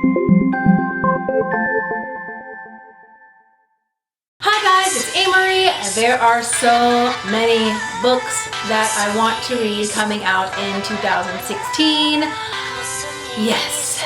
Hi guys, it's Amerie. There are so many books that I want to read coming out in 2016. Yes,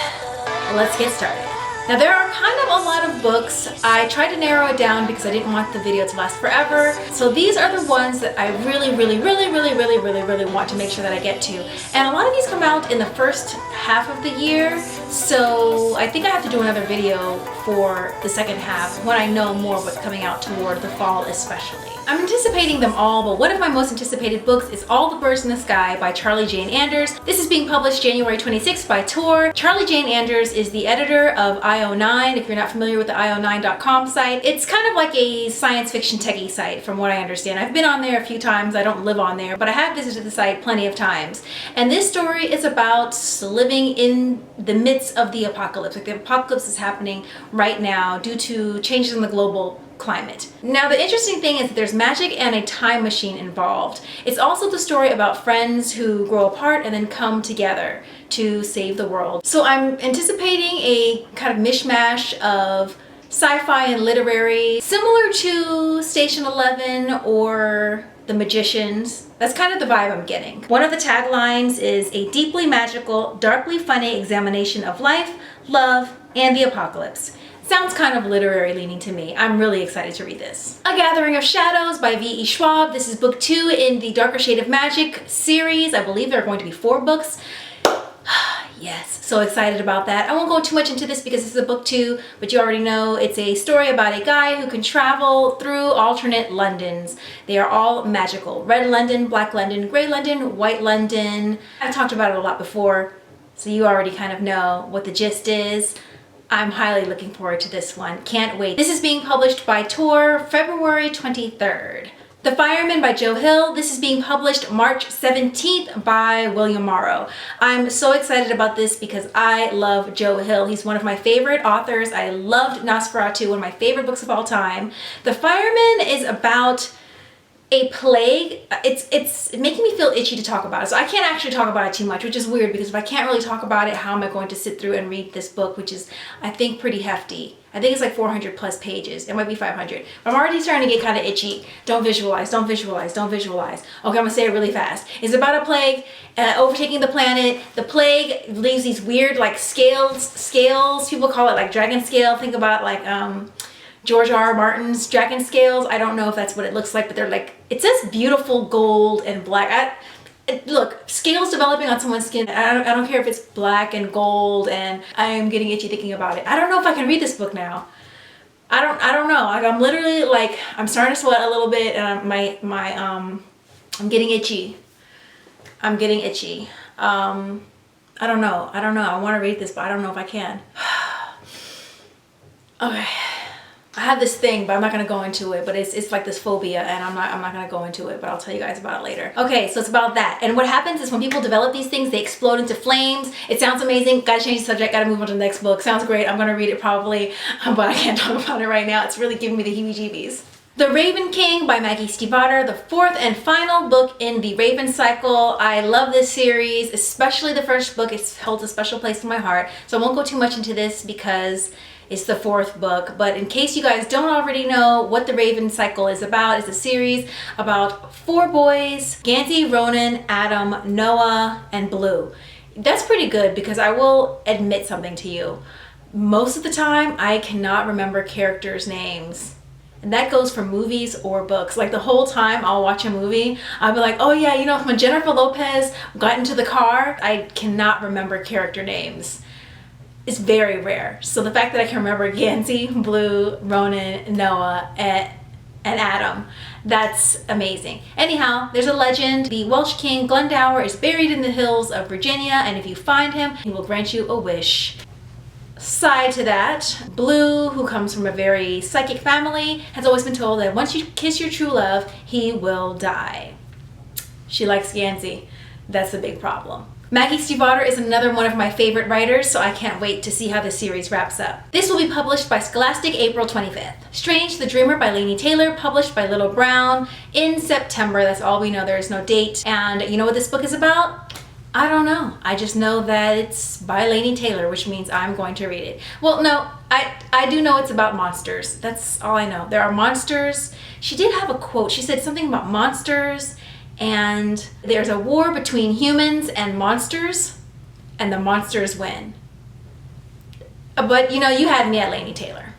let's get started. Now there are kind of a lot of books. I tried to narrow it down because I didn't want the video to last forever. So these are the ones that I really want to make sure that I get to. And a lot of these come out in the first half of the year. So I think I have to do another video for the second half when I know more what's coming out toward the fall especially. I'm anticipating them all, but one of my most anticipated books is All the Birds in the Sky by Charlie Jane Anders. This is being published January 26th by Tor. Charlie Jane Anders is the editor of IO9. If you're not familiar with the io9.com site, it's kind of like a science fiction techie site from what I understand. I've been on there a few times. I don't live on there, but I have visited the site plenty of times. And this story is about living in the midst of the apocalypse. Like the apocalypse is happening right now due to changes in the global climate. Now the interesting thing is that there's magic and a time machine involved. It's also the story about friends who grow apart and then come together to save the world. So I'm anticipating a kind of mishmash of sci-fi and literary, similar to Station 11 or The Magicians. That's kind of the vibe I'm getting. One of the taglines is a deeply magical, darkly funny examination of life, love, and the apocalypse. Sounds kind of literary leaning to me. I'm really excited to read this. A Gathering of Shadows by V.E. Schwab. This is book 2 in the Darker Shade of Magic series. I believe there are going to be 4 books. Yes, so excited about that. I won't go too much into this because this is a book 2, but you already know it's a story about a guy who can travel through alternate Londons. They are all magical. Red London, Black London, Gray London, White London. I've talked about it a lot before, so you already kind of know what the gist is. I'm highly looking forward to this one. Can't wait. This is being published by Tor, February 23rd. The Fireman by Joe Hill. This is being published March 17th by William Morrow. I'm so excited about this because I love Joe Hill. He's one of my favorite authors. I loved Nosferatu, one of my favorite books of all time. The Fireman is about a plague. It's making me feel itchy to talk about it. So I can't actually talk about it too much, which is weird because if I can't really talk about it, how am I going to sit through and read this book, which is, I think, pretty hefty. I think it's like 400 plus pages. It might be 500. But I'm already starting to get kind of itchy. Don't visualize, don't visualize, don't visualize. Okay, I'm gonna say it really fast. It's about a plague overtaking the planet. The plague leaves these weird like scales. People call it like dragon scale. Think about like George R.R. Martin's dragon scales. I don't know if that's what it looks like, but they're like, it says beautiful gold and black. Look, scales developing on someone's skin. I don't care if it's black and gold, and I am getting itchy thinking about it. I don't know if I can read this book now. I don't know. Like I'm literally like, I'm starting to sweat a little bit, and I'm getting itchy. I'm getting itchy. I don't know. I want to read this, but I don't know if I can. Okay. I have this thing, but I'm not gonna go into it, but it's like this phobia, and I'm not gonna go into it, but I'll tell you guys about it later. Okay, so it's about that. And what happens is when people develop these things, they explode into flames. It sounds amazing. Gotta change the subject, gotta move on to the next book. Sounds great. I'm gonna read it probably, but I can't talk about it right now. It's really giving me the heebie-jeebies. The Raven King by Maggie Stiefvater, the 4th and final book in the Raven cycle. I love this series, especially the first book. It holds a special place in my heart. So I won't go too much into this because it's the 4th book, but in case you guys don't already know what the Raven cycle is about, it's a series about 4 boys, Gansey, Ronan, Adam, Noah, and Blue. That's pretty good because I will admit something to you. Most of the time, I cannot remember characters' names. And that goes for movies or books. Like the whole time I'll watch a movie, I'll be like, oh yeah, you know, when Jennifer Lopez got into the car, I cannot remember character names. It's very rare. So the fact that I can remember Gansey, Blue, Ronan, Noah, and Adam, that's amazing. Anyhow, there's a legend. The Welsh king Glendower is buried in the hills of Virginia, and if you find him, he will grant you a wish. Side to that, Blue, who comes from a very psychic family, has always been told that once you kiss your true love, he will die. She likes Gansey. That's the big problem. Maggie Stiefvater is another one of my favorite writers, so I can't wait to see how this series wraps up. This will be published by Scholastic April 25th. Strange the Dreamer by Laini Taylor, published by Little Brown in September. That's all we know. There is no date. And you know what this book is about? I don't know. I just know that it's by Laini Taylor, which means I'm going to read it. Well, no, I do know it's about monsters. That's all I know. There are monsters. She did have a quote. She said something about monsters, and there's a war between humans and monsters, and the monsters win. But, you know, you had me at Laini Taylor.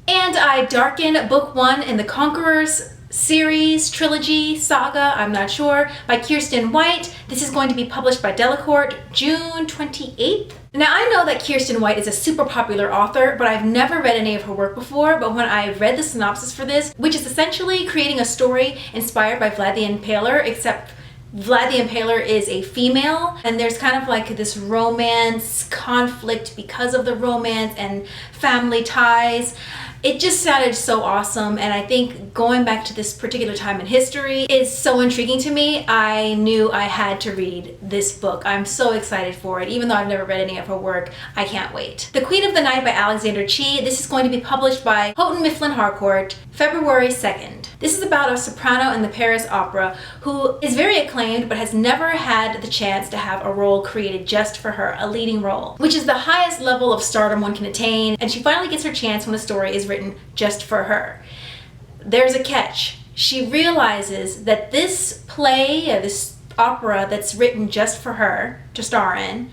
And I darken book 1 in the Conquerors series, trilogy, saga, I'm not sure, by Kiersten White. This is going to be published by Delacorte June 28th. Now, I know that Kiersten White is a super popular author, but I've never read any of her work before. But when I read the synopsis for this, which is essentially creating a story inspired by Vlad the Impaler, except Vlad the Impaler is a female, and there's kind of like this romance conflict because of the romance and family ties. It just sounded so awesome, and I think going back to this particular time in history is so intriguing to me. I knew I had to read this book. I'm so excited for it. Even though I've never read any of her work, I can't wait. The Queen of the Night by Alexander Chee. This is going to be published by Houghton Mifflin Harcourt, February 2nd. This is about a soprano in the Paris Opera who is very acclaimed but has never had the chance to have a role created just for her, a leading role, which is the highest level of stardom one can attain, and she finally gets her chance when a story is written just for her. There's a catch. She realizes that this play, this opera that's written just for her to star in,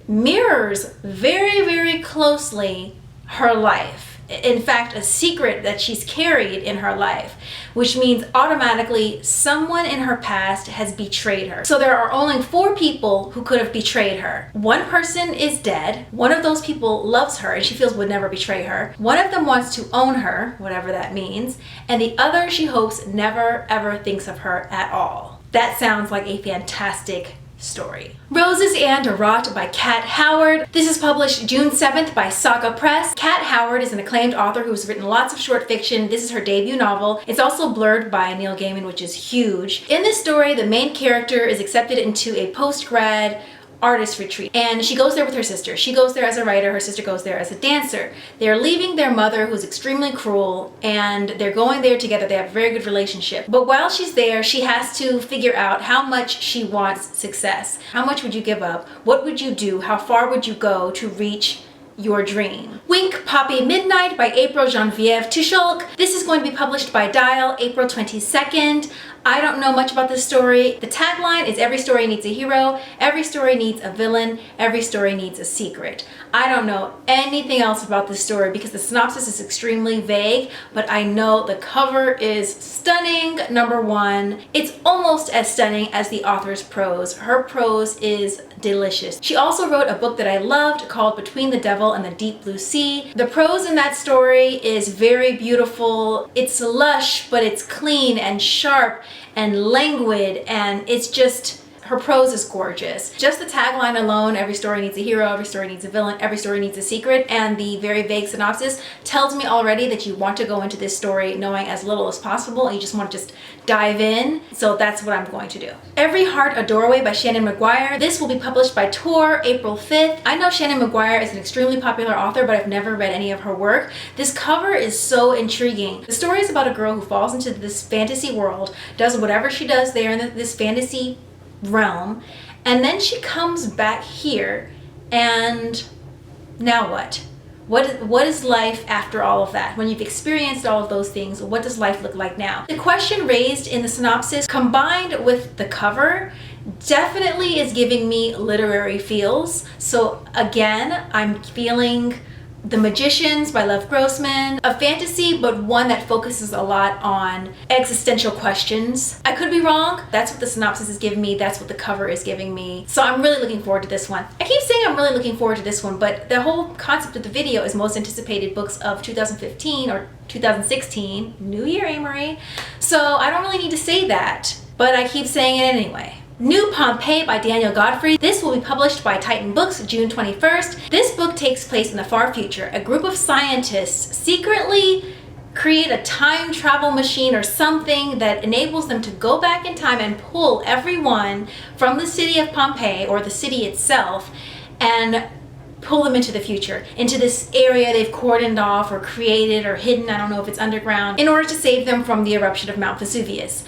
mirrors very, very closely her life. In fact, a secret that she's carried in her life, which means automatically someone in her past has betrayed her. So there are only 4 people who could have betrayed her. One person is dead. One of those people loves her and she feels would never betray her. One of them wants to own her, whatever that means, and the other she hopes never ever thinks of her at all. That sounds like a fantastic story. Roses and Rot by Kat Howard. This is published June 7th by Saga Press. Kat Howard is an acclaimed author who's written lots of short fiction. This is her debut novel. It's also blurred by Neil Gaiman, which is huge. In this story, the main character is accepted into a post-grad artist retreat, and she goes there with her sister. She goes there as a writer, her sister goes there as a dancer. They're leaving their mother, who's extremely cruel, and they're going there together. They have a very good relationship. But while she's there, she has to figure out how much she wants success. How much would you give up? What would you do? How far would you go to reach your dream? Wink Poppy Midnight by April Geneviève Tucholk. This is going to be published by Dial April 22nd. I don't know much about this story. The tagline is every story needs a hero, every story needs a villain, every story needs a secret. I don't know anything else about this story because the synopsis is extremely vague, but I know the cover is stunning, number 1. It's almost as stunning as the author's prose. Her prose is delicious. She also wrote a book that I loved called Between the Devil and the Deep Blue Sea. The prose in that story is very beautiful. It's lush, but it's clean and sharp and languid, and it's just, her prose is gorgeous. Just the tagline alone, every story needs a hero, every story needs a villain, every story needs a secret, and the very vague synopsis tells me already that you want to go into this story knowing as little as possible and you just want to just dive in. So that's what I'm going to do. Every Heart a Doorway by Shannon McGuire. This will be published by Tor April 5th. I know Shannon McGuire is an extremely popular author, but I've never read any of her work. This cover is so intriguing. The story is about a girl who falls into this fantasy world, does whatever she does there in this fantasy realm, and then she comes back here, and now what? What is life after all of that? When you've experienced all of those things, what does life look like now? The question raised in the synopsis combined with the cover definitely is giving me literary feels. So again, I'm feeling The Magicians by Lev Grossman, a fantasy, but one that focuses a lot on existential questions. I could be wrong. That's what the synopsis is giving me. That's what the cover is giving me. So I'm really looking forward to this one. I keep saying I'm really looking forward to this one, but the whole concept of the video is most anticipated books of 2015 or 2016. New year, Amerie. So I don't really need to say that, but I keep saying it anyway. New Pompeii by Daniel Godfrey. This will be published by Titan Books June 21st. This book takes place in the far future. A group of scientists secretly create a time travel machine or something that enables them to go back in time and pull everyone from the city of Pompeii, or the city itself, and pull them into the future, into this area they've cordoned off or created or hidden, I don't know if it's underground, in order to save them from the eruption of Mount Vesuvius.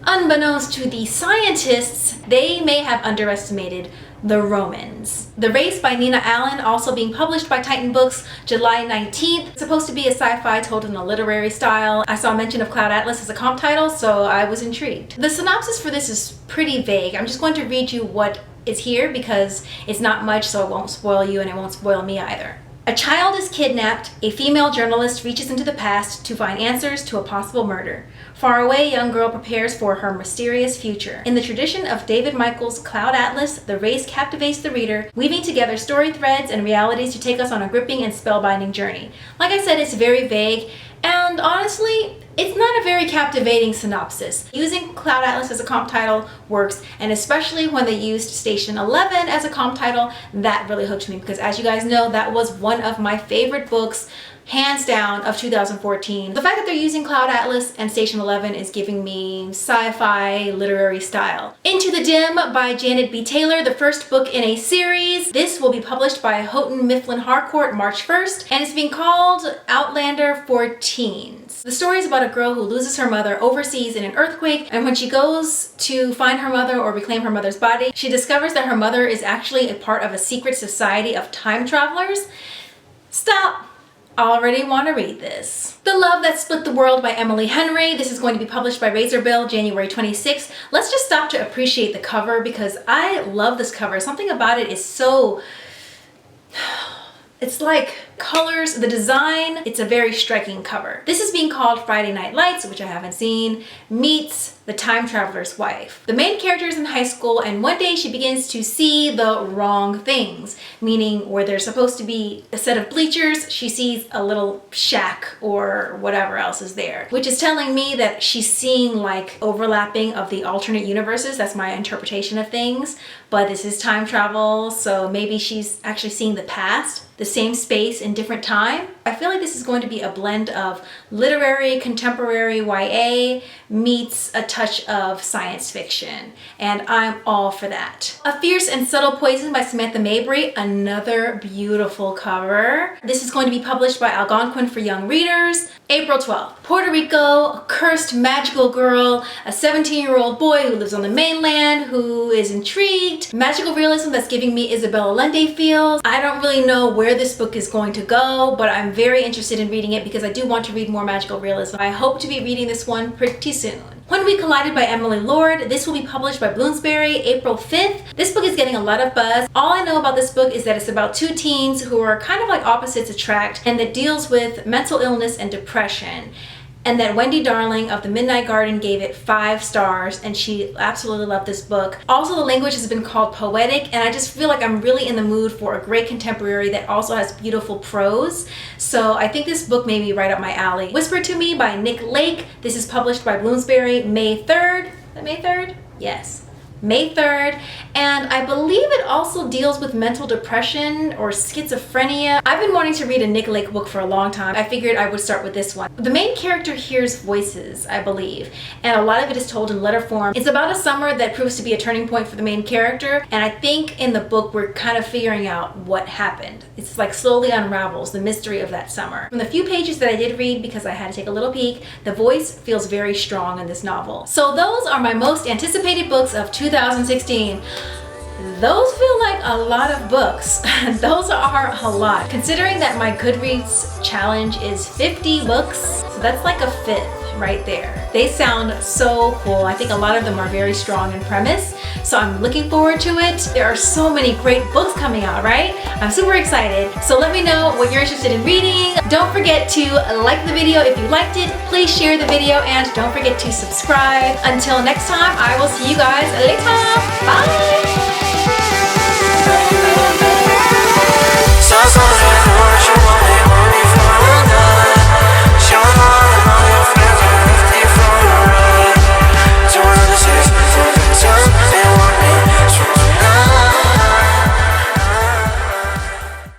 Unbeknownst to the scientists, they may have underestimated The Romans. The Race by Nina Allen, also being published by Titan Books July 19th. It's supposed to be a sci-fi told in a literary style. I saw mention of Cloud Atlas as a comp title, so I was intrigued. The synopsis for this is pretty vague. I'm just going to read you what is here because it's not much, so it won't spoil you and it won't spoil me either. A child is kidnapped. A female journalist reaches into the past to find answers to a possible murder. Far away, a young girl prepares for her mysterious future. In the tradition of David Michael's Cloud Atlas, The Race captivates the reader, weaving together story threads and realities to take us on a gripping and spellbinding journey. Like I said, it's very vague, and honestly, it's not a very captivating synopsis. Using Cloud Atlas as a comp title works, and especially when they used Station 11 as a comp title, that really hooked me because, as you guys know, that was one of my favorite books, hands down, of 2014. The fact that they're using Cloud Atlas and Station 11 is giving me sci-fi literary style. Into the Dim by Janet B. Taylor, the first book in a series. This will be published by Houghton Mifflin Harcourt March 1st, and it's being called Outlander for Teens. The story is about a girl who loses her mother overseas in an earthquake, and when she goes to find her mother or reclaim her mother's body, she discovers that her mother is actually a part of a secret society of time travelers. Stop! Already want to read this. The Love That Split the World by Emily Henry. This is going to be published by Razorbill January 26th. Let's just stop to appreciate the cover because I love this cover. Something about it is so... It's like colors, the design, it's a very striking cover. This is being called Friday Night Lights, which I haven't seen, meets The Time Traveler's Wife. The main character is in high school, and one day she begins to see the wrong things, meaning where there's supposed to be a set of bleachers, she sees a little shack or whatever else is there, which is telling me that she's seeing like overlapping of the alternate universes. That's my interpretation of things, but this is time travel, so maybe she's actually seeing the past, the same space in different time. I feel like this is going to be a blend of literary, contemporary YA meets a touch of science fiction, and I'm all for that. A Fierce and Subtle Poison by Samantha Mabry, another beautiful cover. This is going to be published by Algonquin for Young Readers. April 12th. Puerto Rico, a cursed magical girl, a 17-year-old boy who lives on the mainland who is intrigued. Magical realism that's giving me Isabella Allende feels. I don't really know where this book is going to go, but I'm very interested in reading it because I do want to read more magical realism. I hope to be reading this one pretty soon. When We Collided by Emily Lord. This will be published by Bloomsbury April 5th. This book is getting a lot of buzz. All I know about this book is that it's about two teens who are kind of like opposites attract, and that deals with mental illness and depression. And that Wendy Darling of the Midnight Garden gave it 5 stars, and she absolutely loved this book. Also, the language has been called poetic, and I just feel like I'm really in the mood for a great contemporary that also has beautiful prose. So I think this book may be right up my alley. Whisper to Me by Nick Lake. This is published by Bloomsbury May 3rd. Is that May 3rd? Yes. May 3rd, and I believe it also deals with mental depression or schizophrenia. I've been wanting to read a Nick Lake book for a long time. I figured I would start with this one. The main character hears voices, I believe, and a lot of it is told in letter form. It's about a summer that proves to be a turning point for the main character, and I think in the book we're kind of figuring out what happened. It's like slowly unravels the mystery of that summer. From the few pages that I did read, because I had to take a little peek, the voice feels very strong in this novel. So those are my most anticipated books of 2016. Those feel like a lot of books. Those are a lot. Considering that my Goodreads challenge is 50 books, so that's like a fifth right there. They sound so cool. I think a lot of them are very strong in premise, so I'm looking forward to it. There are so many great books coming out, right? I'm super excited. So let me know what you're interested in reading. Don't forget to like the video if you liked it. Please share the video, and don't forget to subscribe. Until next time, I will see you guys later. Bye!